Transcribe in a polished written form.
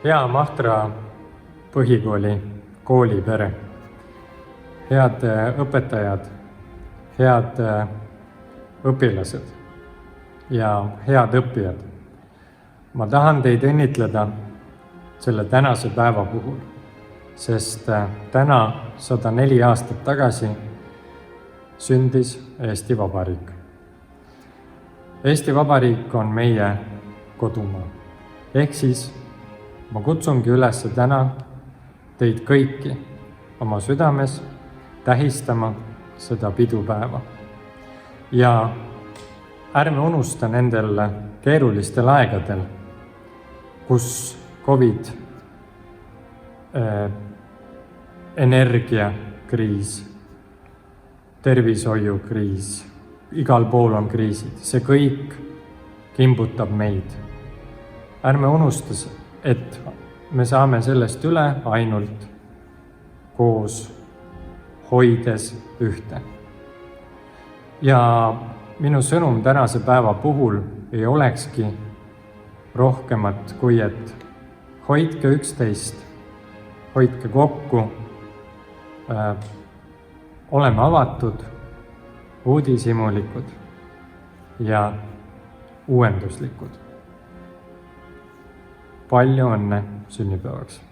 Hea Mahtra põhikooli koolipere, head õpetajad, head õpilased ja head õppijad. Ma tahan teid õnnitleda selle tänase päeva puhul, sest täna 104 aastat tagasi sündis Eesti Vabariik. Eesti Vabariik on meie kodumaa. Ehk siis ma kutsungi üles täna teid kõiki oma südames tähistama seda pidupäeva. Ja ärme unusta nendel keerulistel aegadel, kus COVID, energiakriis, tervishoiukriis, igal pool on kriisid, see kõik kimbutab meid. Ärme unusta, et me saame sellest üle ainult koos, hoides ühte. Ja minu sõnum tänase päeva puhul ei olekski rohkemat kui, et hoidke üksteist, hoidke kokku, oleme avatud, uudishimulikud ja uuenduslikud. Palju õnne sünnipäevaks!